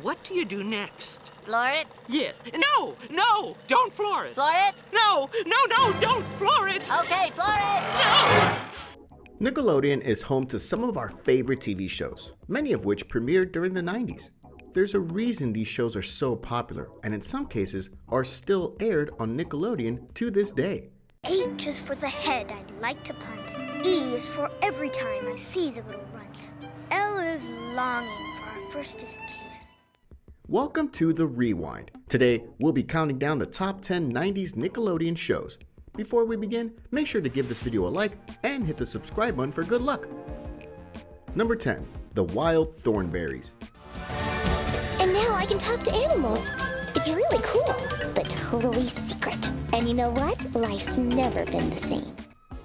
What do you do next? Floor it? Yes. No, don't floor it. Floor it? No, don't floor it. Okay, floor it! No! Nickelodeon is home to some of our favorite TV shows, many of which premiered during the 90s. There's a reason these shows are so popular, and in some cases are still aired on Nickelodeon to this day. H is for the head I'd like to punt. E is for every time I see the little runt. L is longing for our firstest kiss. Welcome to The Rewind. Today, we'll be counting down the top 10 90s Nickelodeon shows. Before we begin, make sure to give this video a like and hit the subscribe button for good luck. Number 10, The Wild Thornberries. And now I can talk to animals. It's really cool, but totally secret. And you know what? Life's never been the same.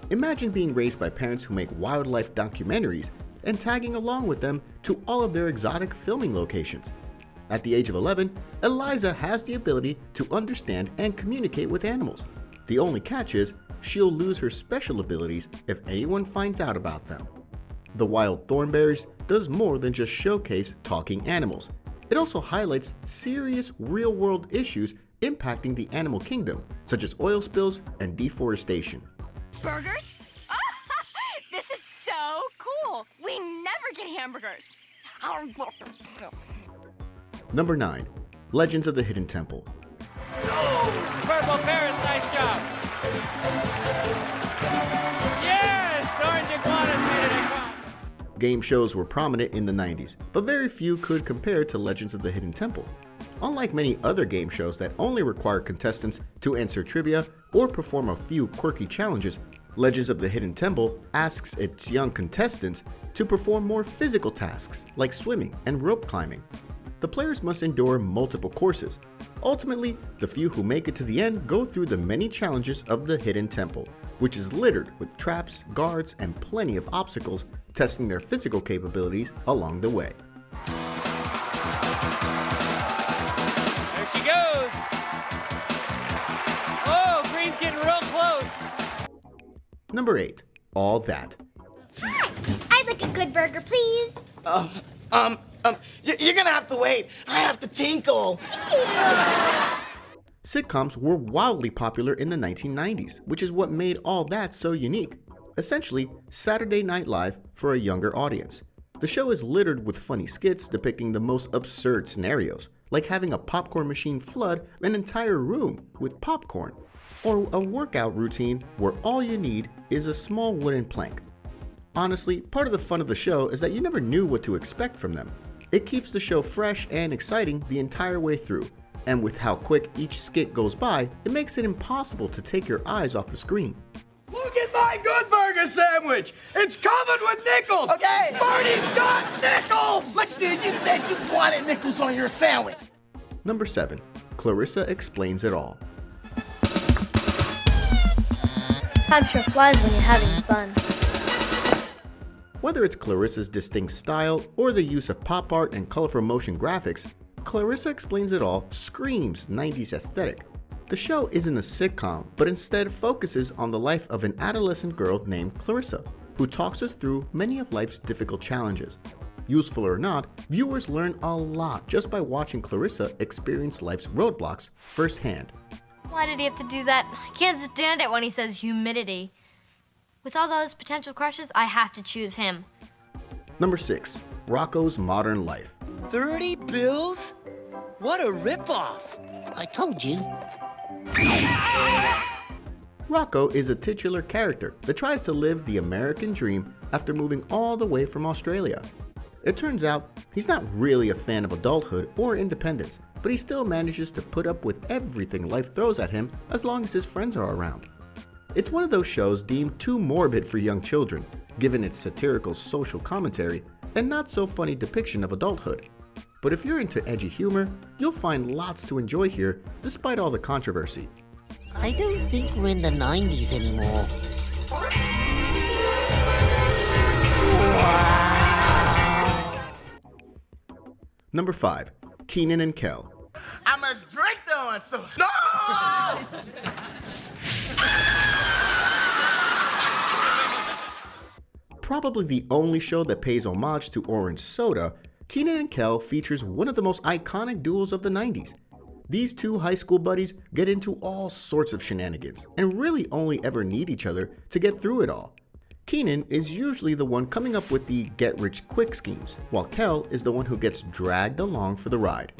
Imagine being raised by parents who make wildlife documentaries and tagging along with them to all of their exotic filming locations. At the age of 11, Eliza has the ability to understand and communicate with animals. The only catch is she'll lose her special abilities if anyone finds out about them. The Wild Thornberries does more than just showcase talking animals. It also highlights serious real-world issues impacting the animal kingdom, such as oil spills and deforestation. Burgers? This is so cool! We never get hamburgers. Number 9, Legends of the Hidden Temple. Purple Parrots, nice job. Yes, Orange Iguanas made it across. Game shows were prominent in the 90s, but very few could compare to Legends of the Hidden Temple. Unlike many other game shows that only require contestants to answer trivia or perform a few quirky challenges, Legends of the Hidden Temple asks its young contestants to perform more physical tasks like swimming and rope climbing. The players must endure multiple courses. Ultimately, the few who make it to the end go through the many challenges of the Hidden Temple, which is littered with traps, guards, and plenty of obstacles, testing their physical capabilities along the way. There she goes. Oh, Green's getting real close. Number 8, All That. I'd like a good burger, please. You're gonna have to wait. I have to tinkle. Sitcoms were wildly popular in the 1990s, which is what made All That so unique. Essentially, Saturday Night Live for a younger audience. The show is littered with funny skits depicting the most absurd scenarios, like having a popcorn machine flood an entire room with popcorn, or a workout routine where all you need is a small wooden plank. Honestly, part of the fun of the show is that you never knew what to expect from them. It keeps the show fresh and exciting the entire way through, and with how quick each skit goes by, it makes it impossible to take your eyes off the screen. Look at my good burger sandwich! It's covered with nickels! Okay. Barney's got nickels! Look, dude, you said you wanted nickels on your sandwich. Number 7, Clarissa Explains It All. Time sure flies when you're having fun. Whether it's Clarissa's distinct style or the use of pop art and colorful motion graphics, Clarissa Explains It All screams 90s aesthetic. The show isn't a sitcom, but instead focuses on the life of an adolescent girl named Clarissa, who talks us through many of life's difficult challenges. Useful or not, viewers learn a lot just by watching Clarissa experience life's roadblocks firsthand. Why did he have to do that? I can't stand it when he says humidity. With all those potential crushes, I have to choose him. Number 6, Rocco's Modern Life. 30 bills? What a ripoff! I told you. Rocco is a titular character that tries to live the American dream after moving all the way from Australia. It turns out he's not really a fan of adulthood or independence, but he still manages to put up with everything life throws at him as long as his friends are around. It's one of those shows deemed too morbid for young children, given its satirical social commentary and not so funny depiction of adulthood. But if you're into edgy humor, you'll find lots to enjoy here despite all the controversy. I don't think we're in the 90s anymore. Number 5, Kenan and Kel. I must drink though, so no! Probably the only show that pays homage to orange soda, Kenan and Kel features one of the most iconic duos of the 90s. These two high school buddies get into all sorts of shenanigans and really only ever need each other to get through it all. Kenan is usually the one coming up with the get-rich-quick schemes, while Kel is the one who gets dragged along for the ride.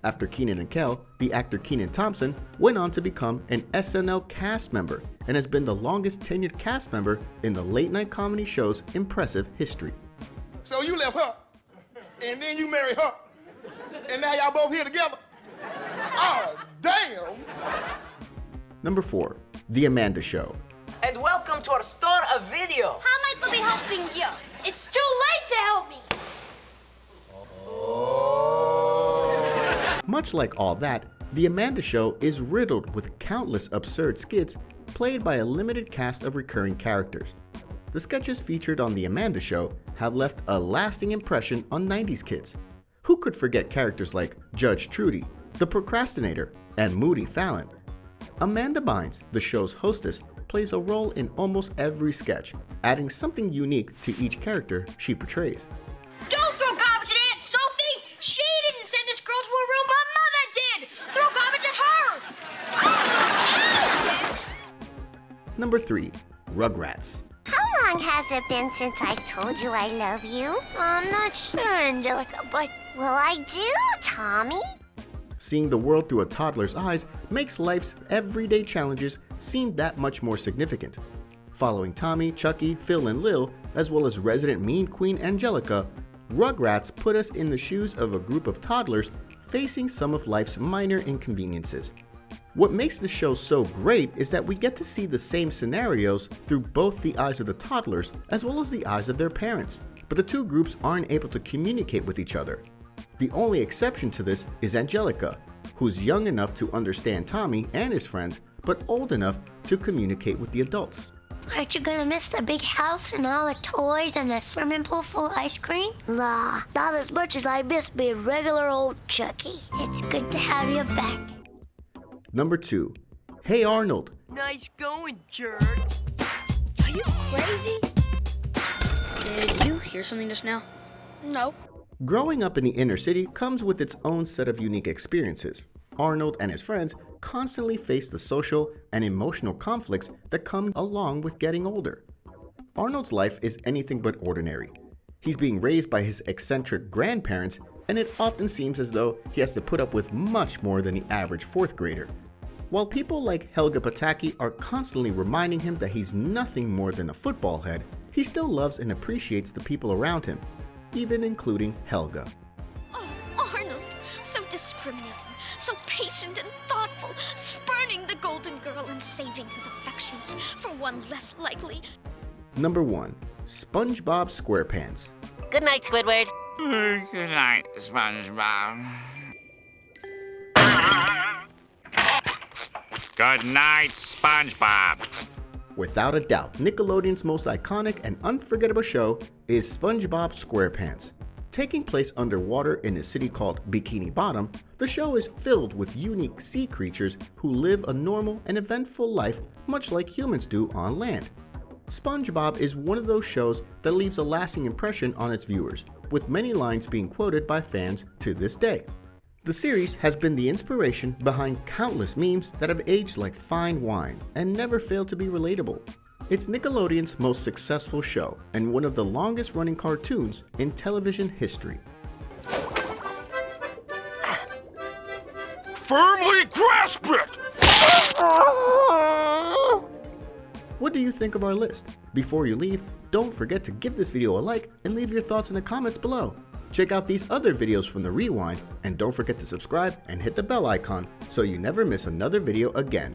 After Kenan and Kel, the actor Kenan Thompson went on to become an SNL cast member and has been the longest tenured cast member in the late-night comedy show's impressive history. So you left her, and then you married her, and now y'all both here together? Oh, damn! Number 4. The Amanda Show. And welcome to our store of video. How am I to be helping you? It's too late to help me. Much like all that, The Amanda Show is riddled with countless absurd skits played by a limited cast of recurring characters. The sketches featured on The Amanda Show have left a lasting impression on 90s kids. Who could forget characters like Judge Trudy, the Procrastinator, and Moody Fallon? Amanda Bynes, the show's hostess, plays a role in almost every sketch, adding something unique to each character she portrays. Don't throw garbage at Aunt Sophie! She didn't send this girl to her room, but Mother did! Throw garbage at her! Number 3. Rugrats. How long has it been since I've told you I love you? I'm not sure, Angelica, but Well, I do, Tommy. Seeing the world through a toddler's eyes makes life's everyday challenges seem that much more significant. Following Tommy, Chucky, Phil, and Lil, as well as resident mean queen Angelica, Rugrats put us in the shoes of a group of toddlers facing some of life's minor inconveniences. What makes the show so great is that we get to see the same scenarios through both the eyes of the toddlers as well as the eyes of their parents, but the two groups aren't able to communicate with each other. The only exception to this is Angelica, who's young enough to understand Tommy and his friends, but old enough to communicate with the adults. aren't you gonna miss the big house and all the toys and the swimming pool full of ice cream? Nah, not as much as I miss being regular old Chucky. It's good to have you back. Number 2. Hey Arnold. Nice going, jerk. Are you crazy? Did you hear something just now? No. Growing up in the inner city comes with its own set of unique experiences. Arnold and his friends constantly face the social and emotional conflicts that come along with getting older. Arnold's life is anything but ordinary. He's being raised by his eccentric grandparents, and it often seems as though he has to put up with much more than the average 4th grader. While people like Helga Pataki are constantly reminding him that he's nothing more than a football head, he still loves and appreciates the people around him, even including Helga. Oh, Arnold, so discriminating, so patient and thoughtful, spurning the golden girl and saving his affections for one less likely. Number 1. SpongeBob SquarePants. Good night, Squidward. Good night, SpongeBob. Good night, SpongeBob. Without a doubt, Nickelodeon's most iconic and unforgettable show is SpongeBob SquarePants. Taking place underwater in a city called Bikini Bottom, the show is filled with unique sea creatures who live a normal and eventful life much like humans do on land. SpongeBob is one of those shows that leaves a lasting impression on its viewers, with many lines being quoted by fans to this day. The series has been the inspiration behind countless memes that have aged like fine wine and never failed to be relatable. It's Nickelodeon's most successful show and one of the longest running cartoons in television history. Firmly grasp it! What do you think of our list? Before you leave, don't forget to give this video a like and leave your thoughts in the comments below. Check out these other videos from the Rewind, and don't forget to subscribe and hit the bell icon so you never miss another video again.